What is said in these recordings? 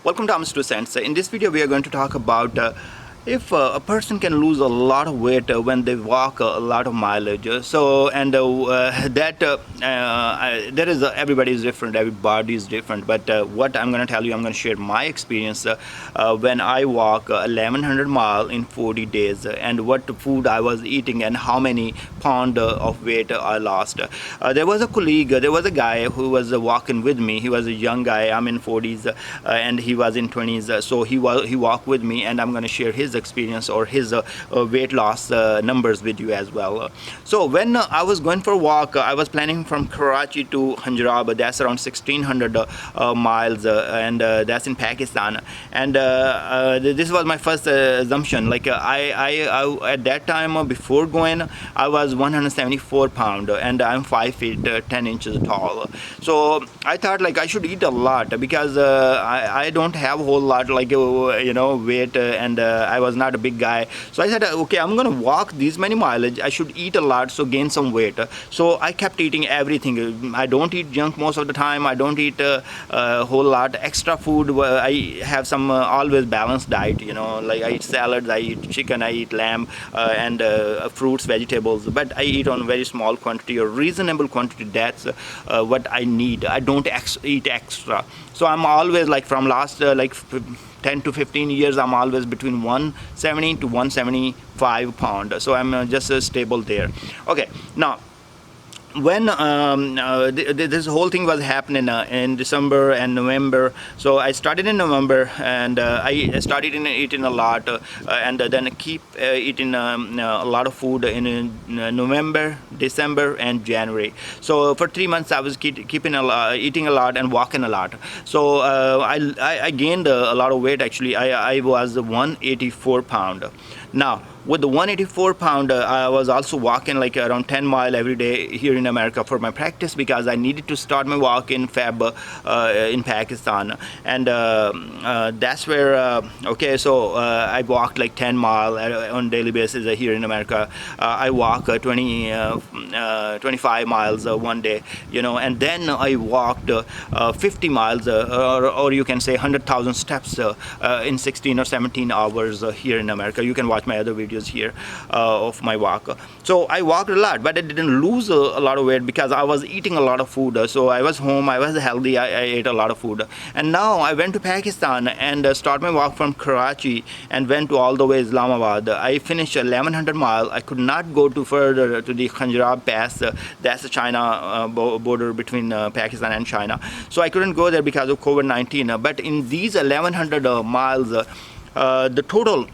Welcome to Aamirztwocents. In this video, we are going to talk about if a person can lose a lot of weight when they walk a lot of mileage. There is everybody is different, everybody is different. But what I'm going to tell you, I'm going to share my experience when I walk 1100 miles in 40 days, and what food I was eating and how many pound of weight I lost. There was a colleague, there was a guy who was walking with me. He was a young guy. I'm in 40s and he was in 20s. So he walked with me, and I'm going to share his experience or his weight loss numbers with you as well. So when I was going for a walk, I was planning from Karachi to Punjab. That's around 1600 miles, and that's in Pakistan. And this was my first assumption. Like I at that time before going, I was 174 pound, and I'm 5 feet 10 inches tall. So I thought like I should eat a lot because I don't have a whole lot like weight, and I was not a big guy. So I said, okay, I'm gonna walk these many mileage. I should eat a lot, so gain some weight. So I kept eating everything. I don't eat junk most of the time. I don't eat a whole lot extra food. I have some always balanced diet. Like I eat salads, I eat chicken, I eat lamb, and fruits, vegetables. But I eat on very small quantity or reasonable quantity. That's what I need. I don't eat extra. So I'm always like from last 10 to 15 years, I'm always between 170 to 175 pound. So I'm just stable there. Okay, now when this whole thing was happening in December and November. So I started in November, and I started eating a lot, and then keep eating a lot of food in November, December, and January. So for 3 months I was eating a lot and walking a lot. So I gained a lot of weight. Actually, I was 184 pound. Now with the 184 pound, I was also walking like around 10 miles every day here in America for my practice, because I needed to start my walk in Feb in Pakistan. And that's where okay, so I walked like 10 miles on daily basis here in America. I walk 25 miles one day, and then I walked 50 miles or you can say 100,000 steps in 16 or 17 hours here in America. You can watch my other videos here of my walk. So I walked a lot, but I didn't lose a lot of weight because I was eating a lot of food. So I was home, I was healthy, I ate a lot of food. And now I went to Pakistan and started my walk from Karachi and went to all the way Islamabad. I finished 1100 miles. I could not go to further to the Punjab Pass. That's the China border between Pakistan and China. So I couldn't go there because of COVID-19. But in these 1100 miles, the total,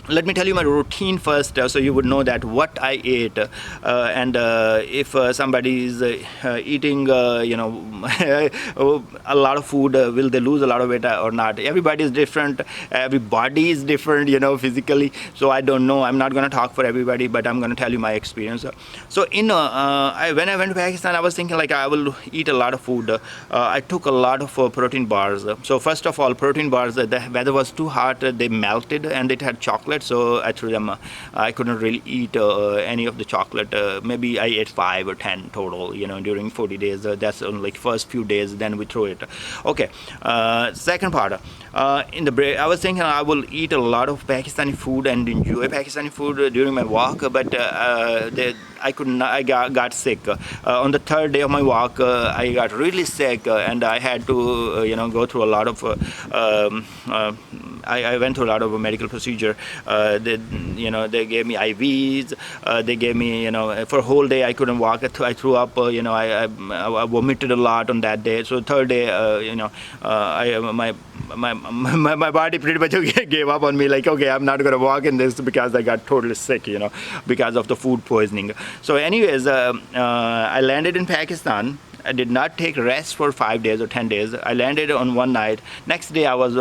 let me tell you my routine first, so you would know that what I ate, and if somebody is eating a lot of food, will they lose a lot of weight or not? Everybody is different, everybody is different, physically. So I don't know, I'm not going to talk for everybody, but I'm going to tell you my experience. So when I went to Pakistan, I was thinking like I will eat a lot of food. I took a lot of protein bars. So first of all, protein bars, the weather was too hot, they melted, and it had chocolate. So I threw them. I couldn't really eat any of the chocolate. Maybe I ate 5 or 10 total, during 40 days. That's on like first few days, then we throw it. Okay, second part. In the break, I was thinking I will eat a lot of Pakistani food and enjoy Pakistani food during my walk, but I couldn't. I got sick. On the third day of my walk, I got really sick, and I had to, go through a lot of. I went through a lot of medical procedure. They gave me IVs. They gave me, for a whole day I couldn't walk. I threw up. I vomited a lot on that day. So third day, my body pretty much gave up on me. Like, okay, I'm not gonna walk in this because I got totally sick, because of the food poisoning. So, anyways, I landed in Pakistan. I did not take rest for 5 days or 10 days. I landed on one night. Next day I was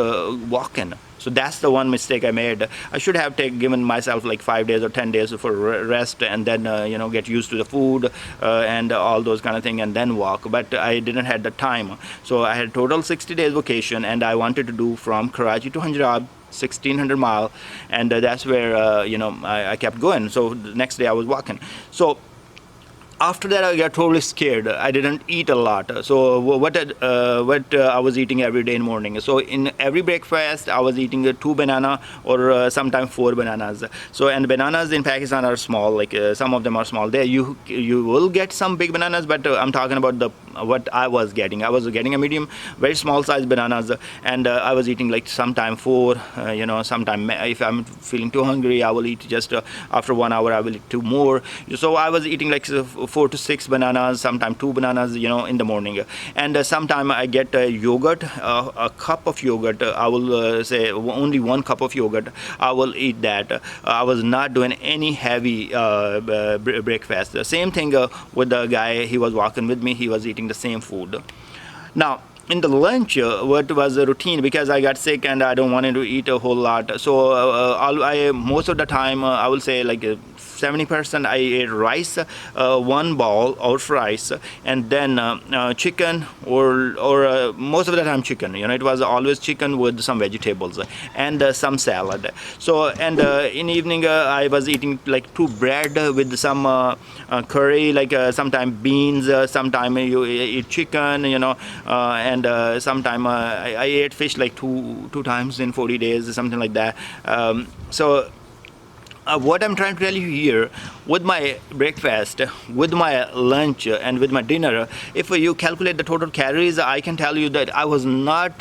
walking. So that's the one mistake I made. I should have given myself like 5 days or 10 days for rest, and then get used to the food and all those kind of things, and then walk. But I didn't have the time. So I had total 60 days vacation, and I wanted to do from Karachi to Punjab, 1600 miles, and that's where I kept going. So the next day I was walking. So after that I got totally scared. I didn't eat a lot. So what I was eating every day in morning. So in every breakfast I was eating two banana or sometimes four bananas. So and bananas in Pakistan are small. Like some of them are small. There you will get some big bananas, but I'm talking about the what I was getting. I was getting a medium, very small size bananas, and I was eating like sometime four. Sometime if I'm feeling too hungry, I will eat just after 1 hour. I will eat two more. So I was eating like 4 to 6 bananas, sometimes two bananas, in the morning. And sometime I get yogurt, a cup of yogurt. I will say only 1 cup of yogurt. I will eat that. I was not doing any heavy breakfast. The same thing with the guy. He was walking with me. He was eating the same food. Now, in the lunch, what was the routine? Because I got sick and I don't wanted to eat a whole lot. So I most of the time, I will say like 70% I ate rice, 1 bowl of rice, and then chicken or most of the time chicken. It was always chicken with some vegetables and some salad. So and in evening I was eating like 2 bread with some curry, like sometime beans, sometime you eat chicken, and sometime I ate fish like two times in 40 days, something like that. So what I'm trying to tell you here, with my breakfast, with my lunch, and with my dinner, if you calculate the total calories, I can tell you that I was not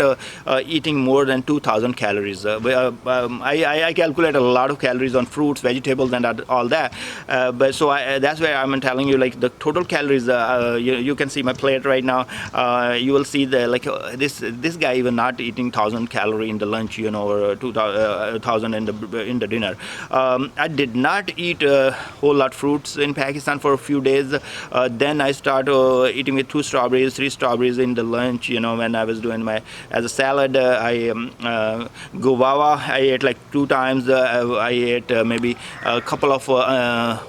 eating more than 2,000 calories. I calculate a lot of calories on fruits, vegetables, and all that. But so that's why I'm telling you, like the total calories. You can see my plate right now. You will see the this guy even not eating 1,000 calorie in the lunch, or 2,000 in the dinner. I did not eat a whole lot fruits in Pakistan for a few days. Then I started eating with 2 strawberries, 3 strawberries in the lunch. When I was doing as a salad, guava I ate like 2 times. I ate maybe a couple of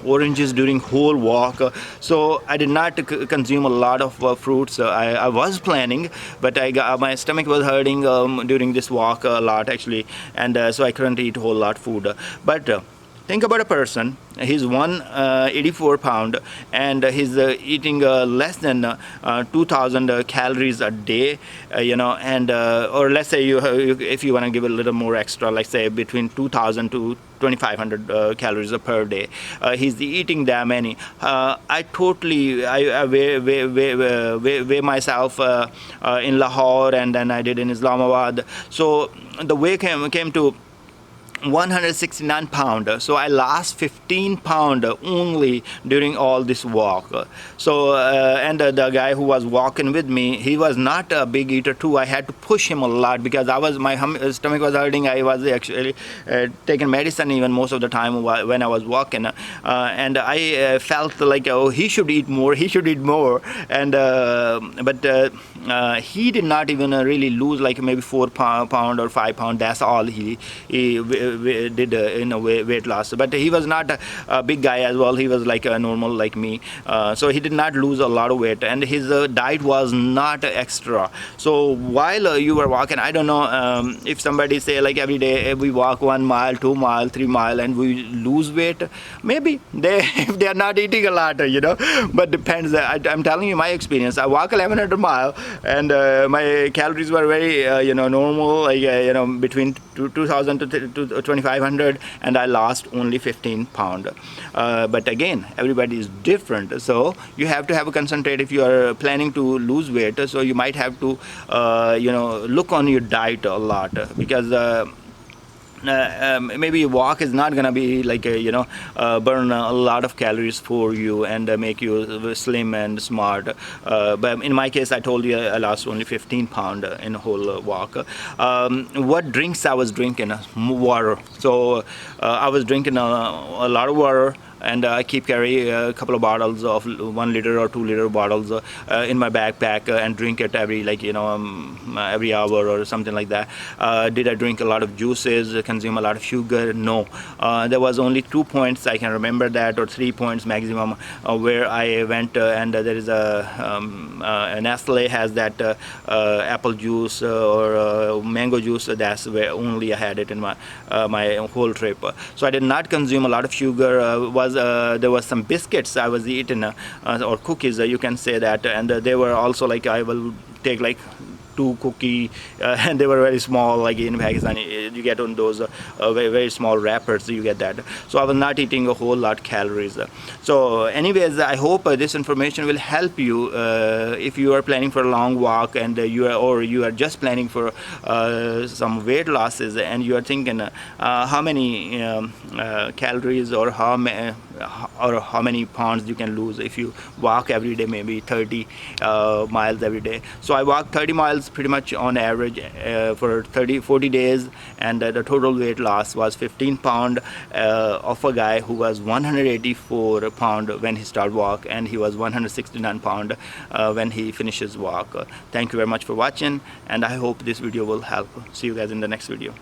oranges during whole walk. So I did not consume a lot of fruits. I was planning, but my stomach was hurting during this walk a lot actually, and so I couldn't eat a whole lot food. But think about a person. He's 184 pound and he's eating less than 2,000 calories a day, and or let's say if you want to give a little more extra, like say between 2,000 to 2,500 calories per day. He's eating that many. I weigh myself in Lahore, and then I did in Islamabad. So the weight came to 169 pound. So I lost 15 pound only during all this walk. So and the guy who was walking with me, he was not a big eater too. I had to push him a lot because my stomach was hurting. I was actually taking medicine even most of the time when I was walking, and I felt like, oh, he should eat more, and but he did not even really lose like maybe 4 pound or 5 pound. That's all he did in a weight loss. But he was not a big guy as well. He was like a normal like me. So he did not lose a lot of weight, and his diet was not extra. So while you were walking, I don't know if somebody say like every day we walk 1 mile, 2 mile, 3 mile, and we lose weight. Maybe if they are not eating a lot, But depends. I'm telling you my experience. I walk 1,100 mile, and my calories were very normal, like between 2,000 to 2,500, and I lost only 15 pound. But again, everybody is different, so you have to have a concentrate if you are planning to lose weight. So you might have to look on your diet a lot, because maybe walk is not gonna be like burn a lot of calories for you and make you slim and smart. But in my case, I told you I lost only 15 pound in a whole walk. What drinks I was drinking? Water. So I was drinking a lot of water, and I keep carry a couple of bottles of 1 liter or 2 liter bottles in my backpack, and drink it every every hour or something like that. Did I drink a lot of juices, consume a lot of sugar? No. There was only 2 points I can remember that, or 3 points maximum, where I went and there is Nestle has that apple juice or mango juice. That's where only I had it in my whole trip. So I did not consume a lot of sugar. Was because there was some biscuits I was eating, or cookies, you can say that, and they were also like, I will take like 2 cookie, and they were very small, like in Pakistan you get on those very, very small wrappers, you get that. So I was not eating a whole lot calories. So anyways, I hope this information will help you if you are planning for a long walk, and you are just planning for some weight losses, and you are thinking how many calories or how many pounds you can lose if you walk every day, maybe 30 miles every day. So I walked 30 miles pretty much on average for 40 days, and the total weight loss was 15 pound of a guy who was 184 pound when he started walk, and he was 169 pound when he finishes walk. Thank you very much for watching, and I hope this video will help. See you guys in the next video.